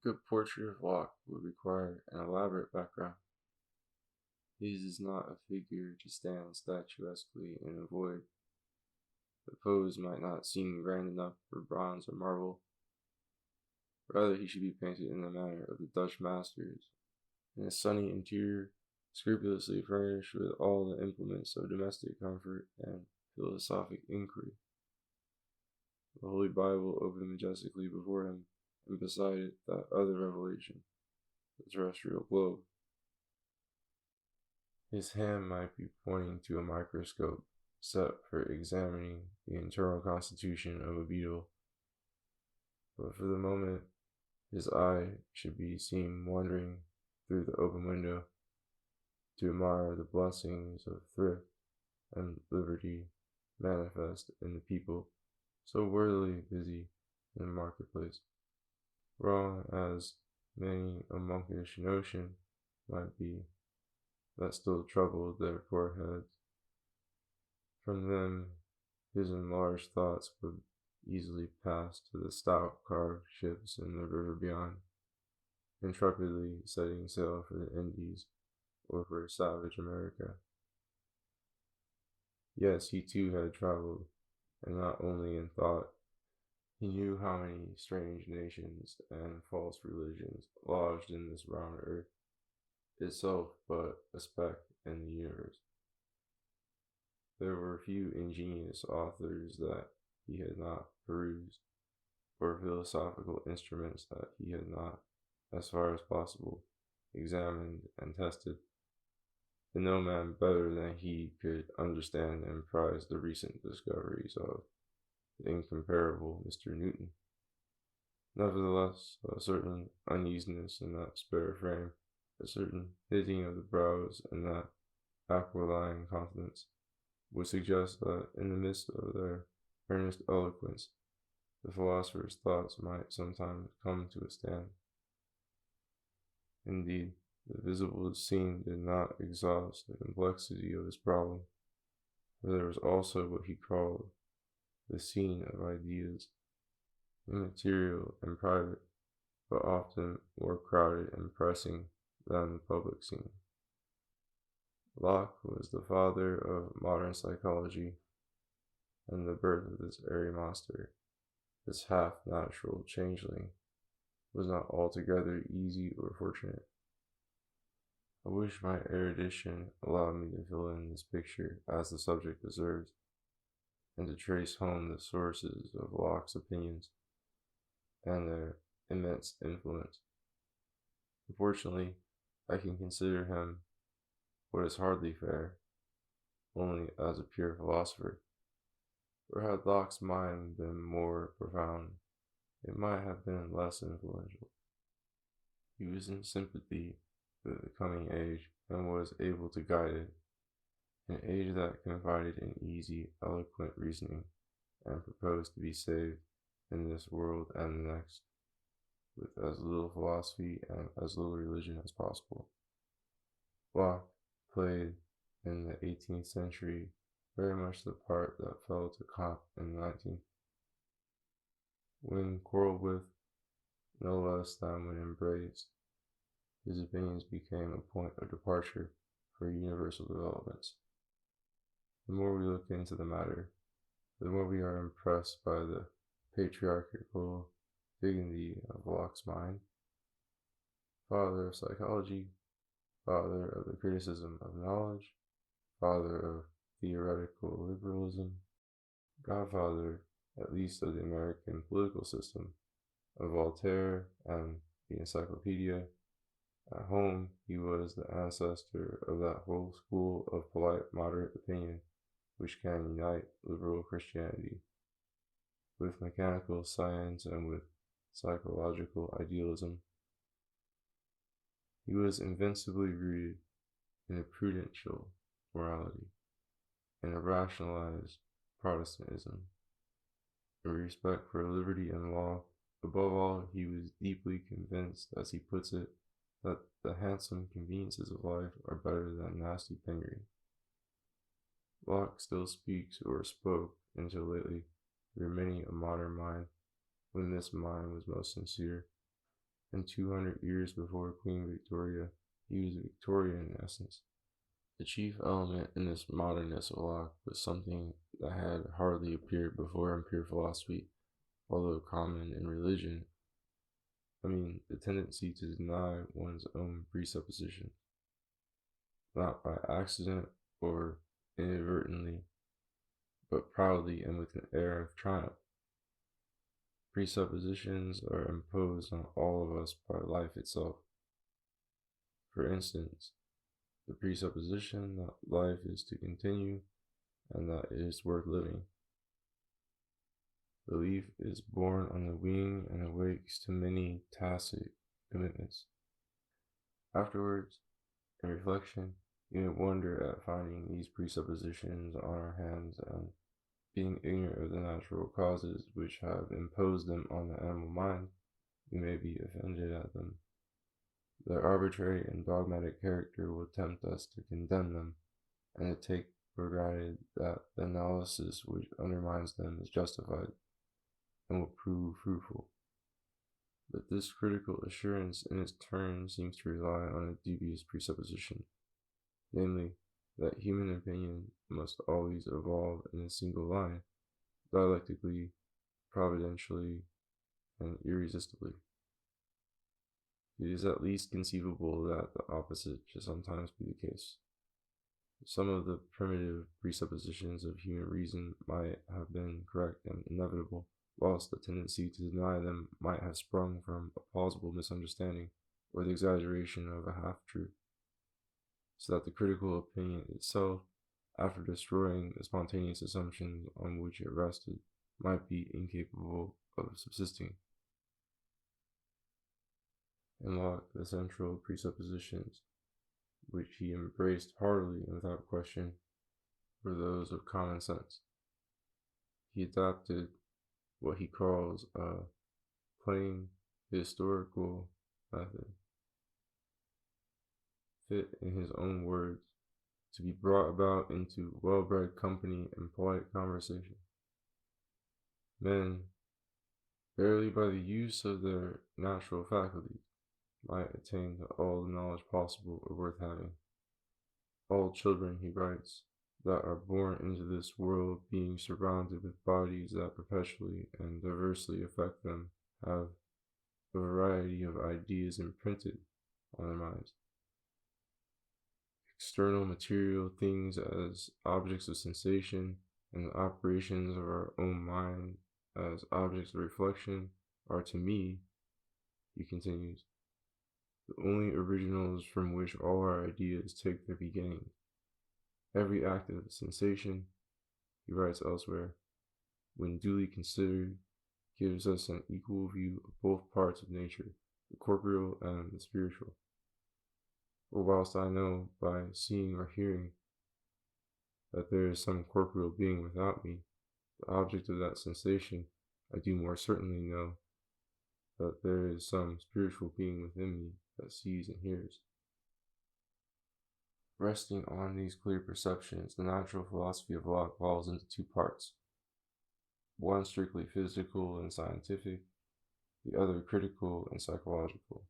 good portrait of Locke would require an elaborate background. His is not a figure to stand statuesquely in a void. The pose might not seem grand enough for bronze or marble. Rather, he should be painted in the manner of the Dutch masters, in a sunny interior, scrupulously furnished with all the implements of domestic comfort and philosophic inquiry. The Holy Bible opened majestically before him, and beside it that other revelation, the terrestrial globe. His hand might be pointing to a microscope set for examining the internal constitution of a beetle, but for the moment his eye should be seen wandering through the open window to admire the blessings of thrift and liberty manifest in the people so worthily busy in the marketplace. Wrong as many a monkish notion might be that still troubled their foreheads, from them his enlarged thoughts would easily pass to the stout carved ships in the river beyond, intrepidly setting sail for the Indies or for savage America. Yes, he too had traveled, and not only in thought. He knew how many strange nations and false religions lodged in this round earth, itself but a speck in the universe. There were few ingenious authors that he had not perused, or philosophical instruments that he had not, as far as possible, examined and tested. And no man better than he could understand and prize the recent discoveries of the incomparable Mr. Newton. Nevertheless, a certain uneasiness in that spare frame, a certain knitting of the brows, and that aquiline countenance would suggest that in the midst of their earnest eloquence, the philosopher's thoughts might sometimes come to a stand. Indeed, the visible scene did not exhaust the complexity of his problem, for there was also what he called the scene of ideas, immaterial and private, but often more crowded and pressing than the public scene. Locke was the father of modern psychology, and the birth of this airy monster, this half-natural changeling, was not altogether easy or fortunate. I wish my erudition allowed me to fill in this picture as the subject deserves, and to trace home the sources of Locke's opinions and their immense influence. Unfortunately, I can consider him, what is hardly fair, only as a pure philosopher. For had Locke's mind been more profound, it might have been less influential. He was in sympathy with the coming age, and was able to guide it, an age that confided in easy, eloquent reasoning, and proposed to be saved in this world and the next, with as little philosophy and as little religion as possible. Locke played in the 18th century very much the part that fell to Kant in the 19th. When quarreled with, no less than when embraced, his opinions became a point of departure for universal developments. The more we look into the matter, the more we are impressed by the patriarchal dignity of Locke's mind. Father of psychology, father of the criticism of knowledge, father of theoretical liberalism, godfather, at least of the American political system, of Voltaire and the Encyclopedia. At home, he was the ancestor of that whole school of polite, moderate opinion which can unite liberal Christianity with mechanical science and with psychological idealism. He was invincibly rooted in a prudential morality, in a rationalized Protestantism, in respect for liberty and law. Above all, he was deeply convinced, as he puts it, that the handsome conveniences of life are better than nasty penury. Locke still speaks, or spoke until lately, through many a modern mind, when this mind was most sincere. and 200 years before Queen Victoria, he was Victorian in essence. The chief element in this modernness of Locke was something that had hardly appeared before in pure philosophy, although common in religion. The tendency to deny one's own presupposition, not by accident or inadvertently, but proudly and with an air of triumph. Presuppositions are imposed on all of us by life itself. For instance, the presupposition that life is to continue and that it is worth living. Belief is born on the wing and awakes to many tacit commitments. Afterwards, in reflection, you may wonder at finding these presuppositions on our hands and being ignorant of the natural causes which have imposed them on the animal mind, we may be offended at them. Their arbitrary and dogmatic character will tempt us to condemn them, and to take for granted that the analysis which undermines them is justified, and will prove fruitful. But this critical assurance in its turn seems to rely on a dubious presupposition, namely, that human opinion must always evolve in a single line, dialectically, providentially, and irresistibly. It is at least conceivable that the opposite should sometimes be the case. Some of the primitive presuppositions of human reason might have been correct and inevitable, whilst the tendency to deny them might have sprung from a plausible misunderstanding or the exaggeration of a half-truth, so that the critical opinion itself, after destroying the spontaneous assumptions on which it rested, might be incapable of subsisting. In Locke, the central presuppositions, which he embraced heartily and without question, were those of common sense. He adopted what he calls a plain historical method, fit, in his own words, to be brought about into well-bred company and polite conversation. Men, barely by the use of their natural faculties, might attain to all the knowledge possible or worth having. All children, he writes, that are born into this world, being surrounded with bodies that perpetually and diversely affect them, have a variety of ideas imprinted on their minds. External material things as objects of sensation, and the operations of our own mind as objects of reflection are to me, he continues, the only originals from which all our ideas take their beginning. Every act of sensation, he writes elsewhere, when duly considered, gives us an equal view of both parts of nature, the corporeal and the spiritual. For whilst I know by seeing or hearing that there is some corporeal being without me, the object of that sensation, I do more certainly know that there is some spiritual being within me that sees and hears. Resting on these clear perceptions, the natural philosophy of Locke falls into two parts, one strictly physical and scientific, the other critical and psychological.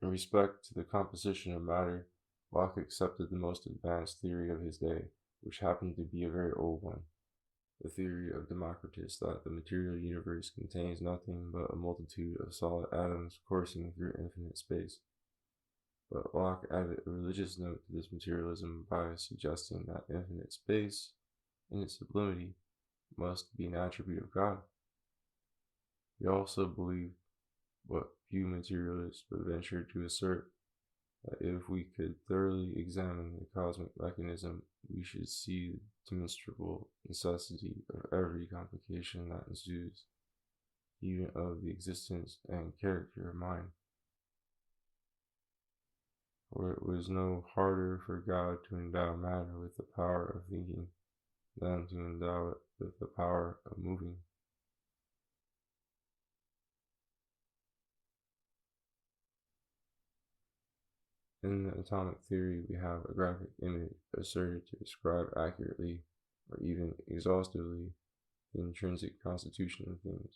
In respect to the composition of matter, Locke accepted the most advanced theory of his day, which happened to be a very old one, the theory of Democritus that the material universe contains nothing but a multitude of solid atoms coursing through infinite space. But Locke added a religious note to this materialism by suggesting that infinite space, in its sublimity, must be an attribute of God. He also believed, what few materialists would venture to assert, that if we could thoroughly examine the cosmic mechanism, we should see the demonstrable necessity of every complication that ensues, even of the existence and character of mind. For it was no harder for God to endow matter with the power of thinking than to endow it with the power of moving. In the atomic theory, we have a graphic image asserted to describe accurately or even exhaustively the intrinsic constitution of things,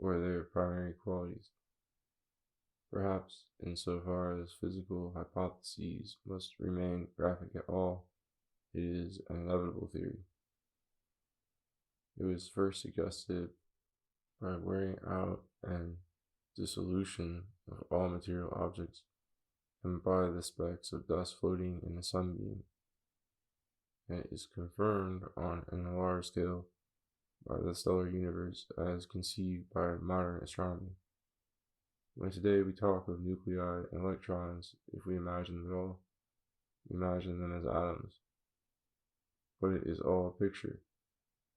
or their primary qualities. Perhaps, insofar as physical hypotheses must remain graphic at all, it is an inevitable theory. It was first suggested by wearing out and dissolution of all material objects, and by the specks of dust floating in a sunbeam, and it is confirmed on a large scale by the stellar universe as conceived by modern astronomy. When today we talk of nuclei and electrons, if we imagine them at all, we imagine them as atoms. But it is all a picture,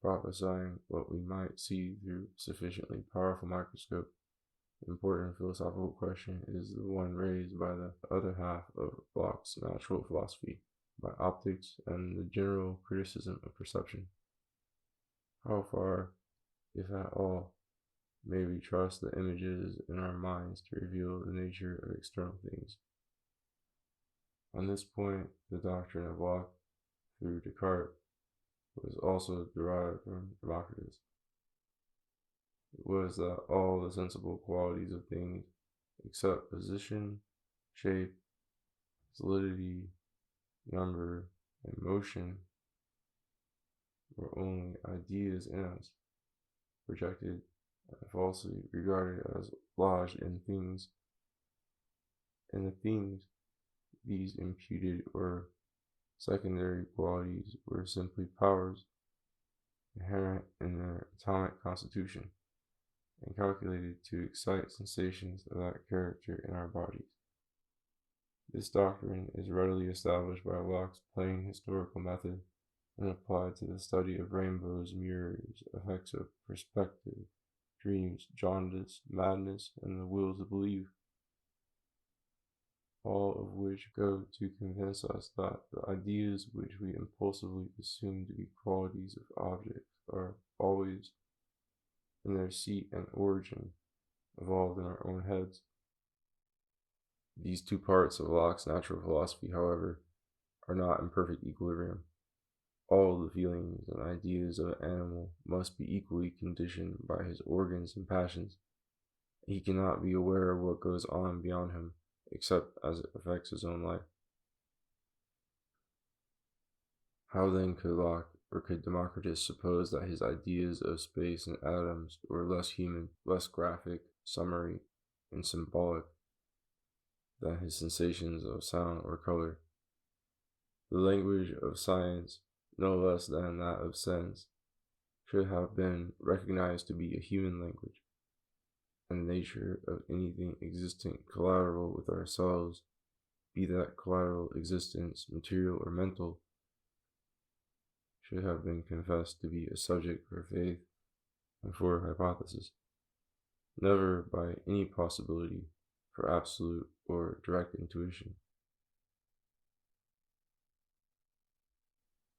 prophesying what we might see through a sufficiently powerful microscope. The important philosophical question is the one raised by the other half of Locke's natural philosophy, by optics and the general criticism of perception. How far, if at all, may we trust the images in our minds to reveal the nature of external things? On this point, the doctrine of Locke, through Descartes, was also derived from Democritus. It was that all the sensible qualities of things, except position, shape, solidity, number, and motion, were only ideas in us, projected and falsely regarded as lodged in things, and the things these imputed or secondary qualities were simply powers inherent in their atomic constitution, and calculated to excite sensations of that character in our bodies. This doctrine is readily established by Locke's plain historical method, and applied to the study of rainbows, mirrors, effects of perspective, dreams, jaundice, madness, and the will to believe, all of which go to convince us that the ideas which we impulsively assume to be qualities of objects are always, in their seat and origin, evolved in our own heads. These two parts of Locke's natural philosophy, however, are not in perfect equilibrium. All the feelings and ideas of an animal must be equally conditioned by his organs and passions. He cannot be aware of what goes on beyond him, except as it affects his own life. How then could Locke or could Democritus suppose that his ideas of space and atoms were less human, less graphic, summary, and symbolic than his sensations of sound or color? The language of science, no less than that of sense, should have been recognized to be a human language, and the nature of anything existent collateral with ourselves, be that collateral existence material or mental, should have been confessed to be a subject for faith and for hypothesis, never by any possibility for absolute or direct intuition.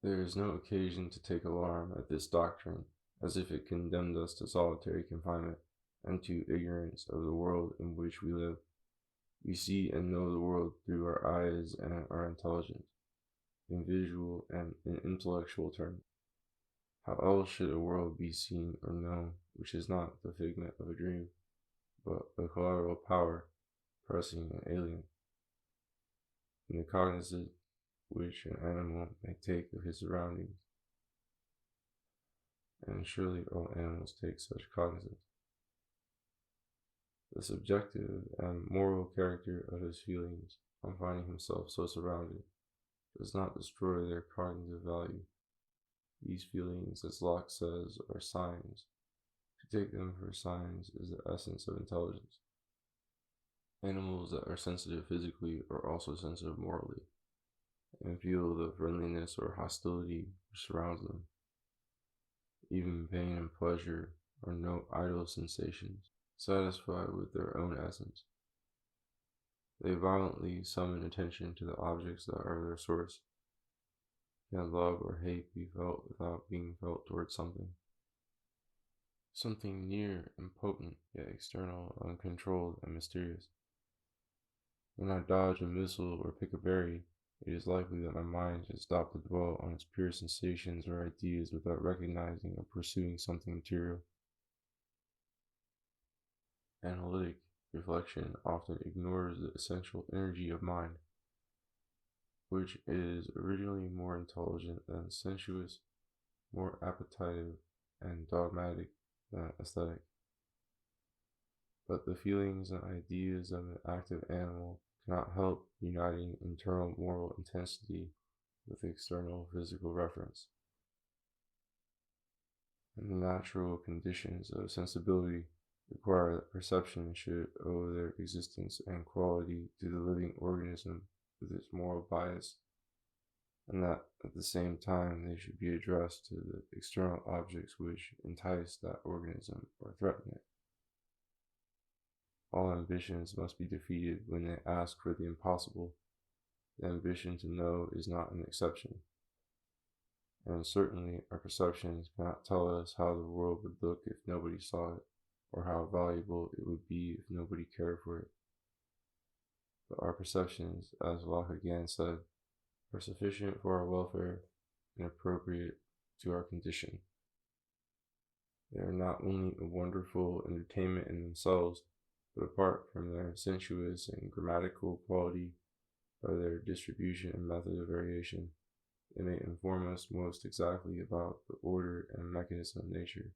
There is no occasion to take alarm at this doctrine, as if it condemned us to solitary confinement and to ignorance of the world in which we live. We see and know the world through our eyes and our intelligence, in visual and in intellectual terms. How else should a world be seen or known which is not the figment of a dream, but a collateral power, pressing and alien, in the cognizance which an animal may take of his surroundings? And surely all animals take such cognizance. The subjective and moral character of his feelings on finding himself so surrounded does not destroy their cognitive value. These feelings, as Locke says, are signs. To take them for signs is the essence of intelligence. Animals that are sensitive physically are also sensitive morally, and feel the friendliness or hostility which surrounds them. Even pain and pleasure are no idle sensations, satisfied with their own essence. They violently summon attention to the objects that are their source. Can love or hate be felt without being felt towards something? Something near and potent, yet external, uncontrolled, and mysterious. When I dodge a missile or pick a berry, it is likely that my mind should stop to dwell on its pure sensations or ideas without recognizing or pursuing something material. Analytic reflection often ignores the essential energy of mind, which is originally more intelligent than sensuous, more appetitive and dogmatic than aesthetic. But the feelings and ideas of an active animal cannot help uniting internal moral intensity with external physical reference. And the natural conditions of sensibility require that perception should owe their existence and quality to the living organism with its moral bias, and that at the same time they should be addressed to the external objects which entice that organism or threaten it. All ambitions must be defeated when they ask for the impossible. The ambition to know is not an exception. And certainly our perceptions cannot tell us how the world would look if nobody saw it, or how valuable it would be if nobody cared for it. But our perceptions, as Locke again said, are sufficient for our welfare and appropriate to our condition. They are not only a wonderful entertainment in themselves, but apart from their sensuous and grammatical quality, by their distribution and method of variation, they may inform us most exactly about the order and mechanism of nature.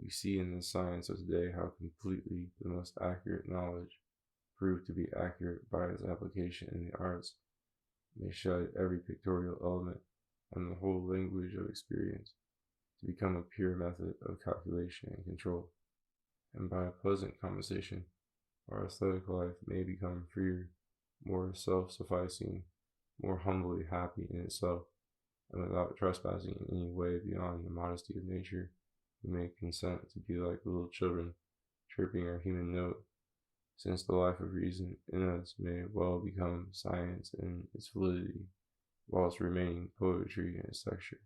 We see in the science of today how completely the most accurate knowledge, proved to be accurate by its application in the arts, may shed every pictorial element and the whole language of experience to become a pure method of calculation and control. And by a pleasant conversation, our aesthetic life may become freer, more self-sufficing, more humbly happy in itself, and without trespassing in any way beyond the modesty of nature, we may consent to be like little children, chirping our human note, since the life of reason in us may well become science in its validity, whilst remaining poetry in its texture.